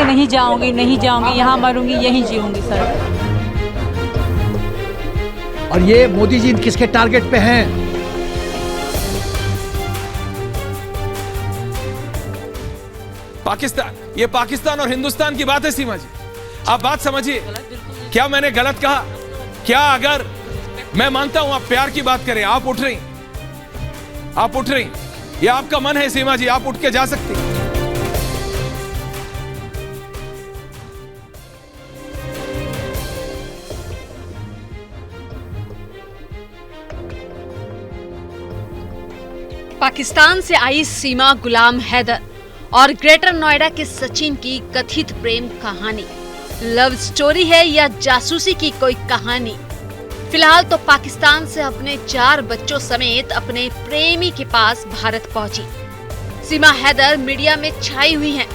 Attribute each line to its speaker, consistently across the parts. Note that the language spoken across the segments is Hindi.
Speaker 1: नहीं जाऊंगी, नहीं जाऊंगी, यहाँ मरूंगी, यहीं जीऊंगी सर।
Speaker 2: और ये मोदी जी किसके टारगेट पे हैं?
Speaker 3: पाकिस्तान, ये पाकिस्तान और हिंदुस्तान की बात है सीमा जी, आप बात समझिए। क्या मैंने गलत कहा? क्या अगर मैं मानता हूं आप प्यार की बात करें, आप उठ रही, आप उठ रही, ये आपका मन है सीमा जी, आप उठ के जा सकती।
Speaker 4: पाकिस्तान से आई सीमा गुलाम हैदर और ग्रेटर नोएडा के सचिन की कथित प्रेम कहानी लव स्टोरी है या जासूसी की कोई कहानी? फिलहाल तो पाकिस्तान से अपने 4 बच्चों समेत अपने प्रेमी के पास भारत पहुंची सीमा हैदर मीडिया में छाई हुई हैं।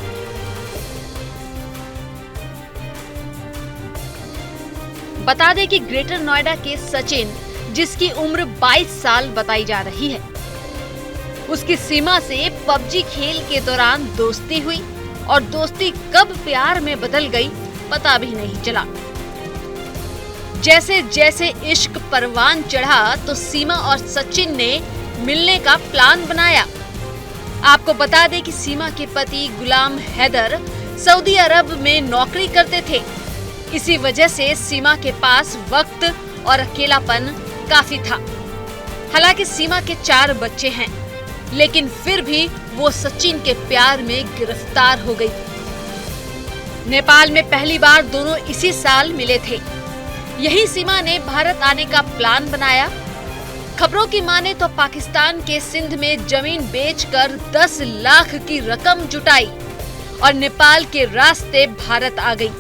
Speaker 4: बता दें कि ग्रेटर नोएडा के सचिन, जिसकी उम्र 22 साल बताई जा रही है, उसकी सीमा से पबजी खेल के दौरान दोस्ती हुई और दोस्ती कब प्यार में बदल गई पता भी नहीं चला। जैसे जैसे इश्क परवान चढ़ा तो सीमा और सचिन ने मिलने का प्लान बनाया। आपको बता दें कि सीमा के पति गुलाम हैदर सऊदी अरब में नौकरी करते थे। इसी वजह से सीमा के पास वक्त और अकेलापन काफी था। हालांकि सीमा के 4 बच्चे हैं, लेकिन फिर भी वो सचिन के प्यार में गिरफ्तार हो गई। नेपाल में पहली बार दोनों इसी साल मिले थे। यही सीमा ने भारत आने का प्लान बनाया। खबरों की माने तो पाकिस्तान के सिंध में जमीन बेचकर 10 लाख की रकम जुटाई और नेपाल के रास्ते भारत आ गई।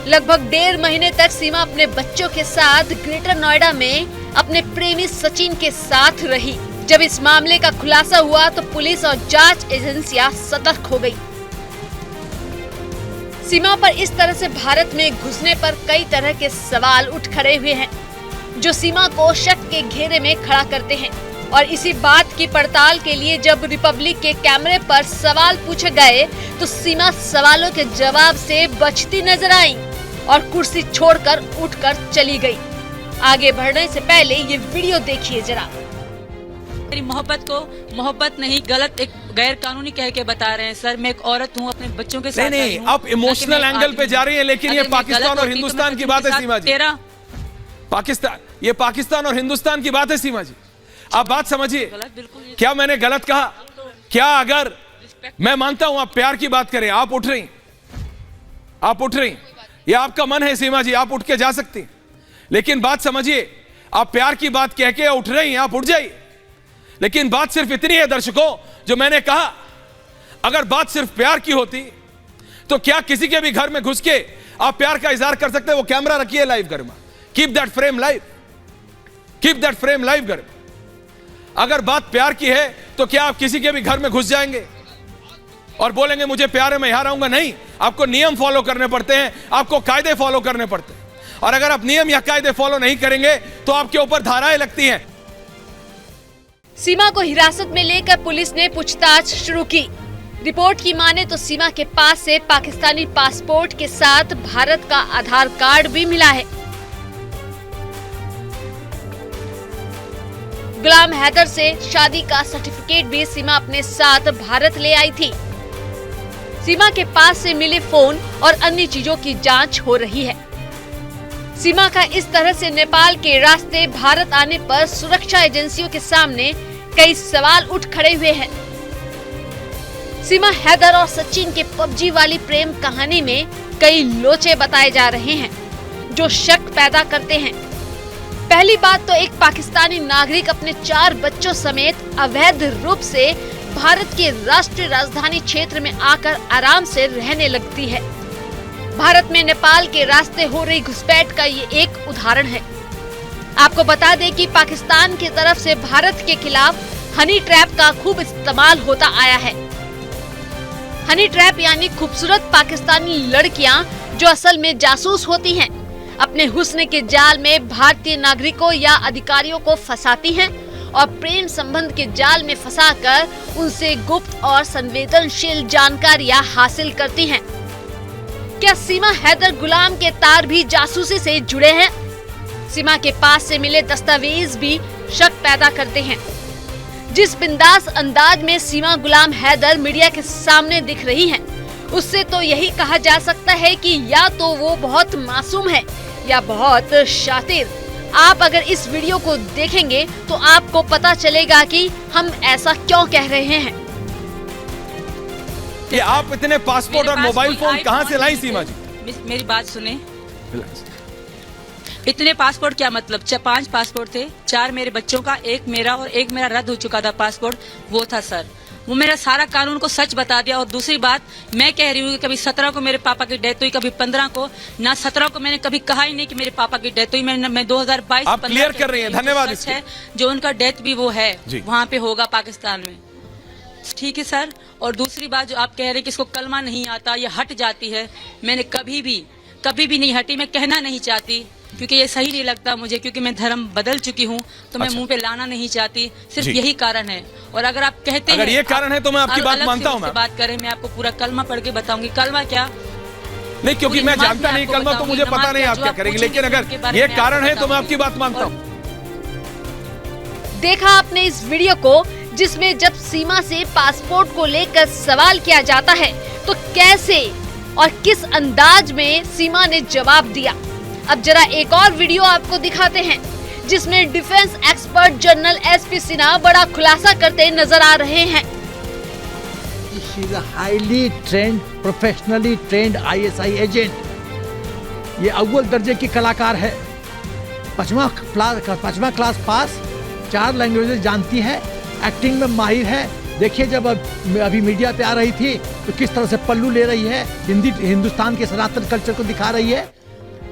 Speaker 4: लगभग 1.5 महीने तक सीमा अपने बच्चों के साथ ग्रेटर नोएडा में अपने प्रेमी सचिन के साथ रही। जब इस मामले का खुलासा हुआ तो पुलिस और जांच एजेंसियां सतर्क हो गई। सीमा पर इस तरह से भारत में घुसने पर कई तरह के सवाल उठ खड़े हुए हैं, जो सीमा को शक के घेरे में खड़ा करते हैं। और इसी बात की पड़ताल के लिए जब रिपब्लिक के कैमरे पर सवाल पूछे गए तो सीमा सवालों के जवाब से बचती नजर आई और कुर्सी छोड़कर उठकर चली गई। आगे बढ़ने से पहले ये वीडियो देखिए जरा।
Speaker 1: मेरी मोहब्बत को मोहब्बत नहीं, गलत एक गैर कानूनी कह के बता रहे हैं सर। मैं एक औरत हूँ, अपने बच्चों के साथ
Speaker 3: नहीं, आप इमोशनल एंगल पे जा रही हैं, लेकिन ये पाकिस्तान और हिंदुस्तान की बात है सीमा जी। पाकिस्तान, ये पाकिस्तान और हिंदुस्तान की बात है सीमा जी, आप बात समझिए। क्या मैंने गलत कहा? क्या अगर मैं मानता हूं आप प्यार की बात करें, आप उठ रही, आप उठ रही, ये आपका मन है सीमा जी, आप उठ के जा सकती। लेकिन बात समझिए, आप प्यार की बात कह के उठ रही हैं, आप उठ जाइए। लेकिन बात सिर्फ इतनी है दर्शकों, जो मैंने कहा, अगर बात सिर्फ प्यार की होती तो क्या किसी के भी घर में घुस के आप प्यार का इजहार कर सकते? वो कैमरा रखिए लाइव घर में, keep that frame live, keep that frame live घर में। अगर बात प्यार की है तो क्या आप किसी के भी घर में घुस जाएंगे और बोलेंगे मुझे प्यार है मैं यहां रहूंगा? नहीं, आपको नियम फॉलो करने पड़ते हैं, आपको कायदे फॉलो करने पड़ते हैं। और अगर आप नियम या कायदे फॉलो नहीं करेंगे तो आपके ऊपर धाराएं लगती हैं।
Speaker 4: सीमा को हिरासत में लेकर पुलिस ने पूछताछ शुरू की। रिपोर्ट की माने तो सीमा के पास से पाकिस्तानी पासपोर्ट के साथ भारत का आधार कार्ड भी मिला है। गुलाम हैदर से शादी का सर्टिफिकेट भी सीमा अपने साथ भारत ले आई थी। सीमा के पास से मिले फोन और अन्य चीजों की जांच हो रही है। सीमा का इस तरह से नेपाल के रास्ते भारत आने पर सुरक्षा एजेंसियों के सामने कई सवाल उठ खड़े हुए हैं। सीमा हैदर और सचिन के पबजी वाली प्रेम कहानी में कई लोचे बताए जा रहे हैं, जो शक पैदा करते हैं। पहली बात तो एक पाकिस्तानी नागरिक अपने 4 बच्चों समेत अवैध रूप से भारत के राष्ट्रीय राजधानी क्षेत्र में आकर आराम से रहने लगती है। भारत में नेपाल के रास्ते हो रही घुसपैठ का ये एक उदाहरण है। आपको बता दें कि पाकिस्तान की तरफ से भारत के खिलाफ हनी ट्रैप का खूब इस्तेमाल होता आया है। हनी ट्रैप यानी खूबसूरत पाकिस्तानी लड़कियां जो असल में जासूस होती हैं, अपने हुस्न के जाल में भारतीय नागरिकों या अधिकारियों को फंसाती हैं और प्रेम संबंध के जाल में फंसाकर उनसे गुप्त और संवेदनशील जानकारियां हासिल करती हैं। क्या सीमा हैदर गुलाम के तार भी जासूसी से जुड़े हैं? सीमा के पास से मिले दस्तावेज भी शक पैदा करते हैं। जिस बिंदास अंदाज में सीमा गुलाम हैदर मीडिया के सामने दिख रही हैं, उससे तो यही कहा जा सकता है कि या तो वो बहुत मासूम है या बहुत शातिर। आप अगर इस वीडियो को देखेंगे तो आपको पता चलेगा कि हम ऐसा क्यों कह रहे हैं।
Speaker 3: कि आप इतने पासपोर्ट और मोबाइल फोन कहां से लाई सीमा जी?
Speaker 1: मेरी बात सुने। इतने पासपोर्ट क्या मतलब? 5 पासपोर्ट थे, 4 मेरे बच्चों का, 1 मेरा और 1 मेरा रद्द हो चुका था पासपोर्ट, वो था सर। वो मेरा सारा कानून को सच बता दिया। और दूसरी बात मैं कह रही हूँ कि कभी 17 को मेरे पापा की डेथ हुई, कभी 15 को, ना 17 को मैंने कभी कहा ही नहीं कि मेरे पापा की डेथ हुई। मैं 2022
Speaker 3: आप क्लियर कर रही हैं, धन्यवाद।
Speaker 1: सच है जो उनका डेथ भी वो है वहाँ पे होगा पाकिस्तान में, ठीक है सर। और दूसरी बात जो आप कह रहे हैं कि इसको कलमा नहीं आता, ये हट जाती है, मैंने कभी भी नहीं हटी। मैं कहना नहीं चाहती क्योंकि ये सही नहीं लगता मुझे, क्योंकि मैं धर्म बदल चुकी हूँ, तो मैं मुंह पे लाना नहीं चाहती। सिर्फ यही कारण है। और अगर आप कहते हैं,
Speaker 3: अगर ये कारण है तो मैं आपकी बात मानता हूँ।
Speaker 1: बात करें, मैं आपको पूरा कलमा पढ़ के बताऊंगी। कलमा क्या?
Speaker 3: नहीं, क्योंकि मैं जानता नहीं कलमा, तो मुझे पता नहीं आप क्या करेंगे, लेकिन अगर ये कारण है तो मैं आपकी बात मानता हूँ।
Speaker 4: देखा आपने इस वीडियो को, जिसमें जब सीमा से पासपोर्ट को लेकर सवाल किया जाता है तो कैसे और किस अंदाज में सीमा ने जवाब दिया। अब जरा एक और वीडियो आपको दिखाते हैं, जिसमें defence expert general SP Sinha बड़ा खुलासा करते नजर आ रहे हैं।
Speaker 2: She is a highly trained, professionally trained ISI agent. ये अव्वल दर्जे की कलाकार है। 5वां क्लास पास, 4 लैंग्वेजेस जानती है, एक्टिंग में माहिर है। देखिए जब अभी मीडिया पे आ रही थी तो किस तरह से पल्लू ले रही है, हिंदुस्तान के सनातन कल्चर को दिखा रही है।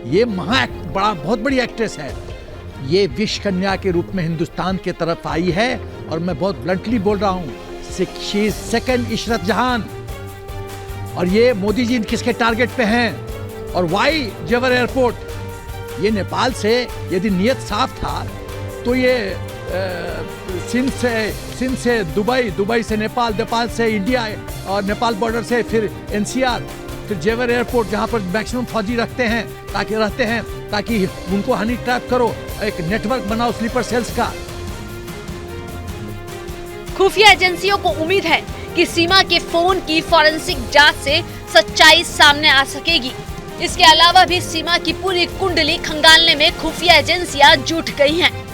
Speaker 2: ये बहुत बड़ी एक्ट्रेस है। ये विश्व कन्या के रूप में हिंदुस्तान के तरफ आई है और मैं बहुत ब्लंटली बोल रहा हूँ, शी इज सेकंड इशरत जहान। और ये मोदी जी किसके टारगेट पे हैं और वाई जेवर एयरपोर्ट? ये नेपाल से यदि नियत साफ था तो ये सिंध से दुबई से नेपाल, नेपाल से इंडिया और नेपाल बॉर्डर से फिर NCR, फिर जेवर एयरपोर्ट जहां पर मैक्सिमम फौजी रहते हैं ताकि उनको हनी ट्रैप करो, एक नेटवर्क बनाओ स्लीपर सेल्स का।
Speaker 4: खुफिया एजेंसियों को उम्मीद है कि सीमा के फोन की फॉरेंसिक जांच से सच्चाई सामने आ सकेगी। इसके अलावा भी सीमा की पूरी कुंडली खंगालने में खुफिया एजेंसियां जुट गई हैं।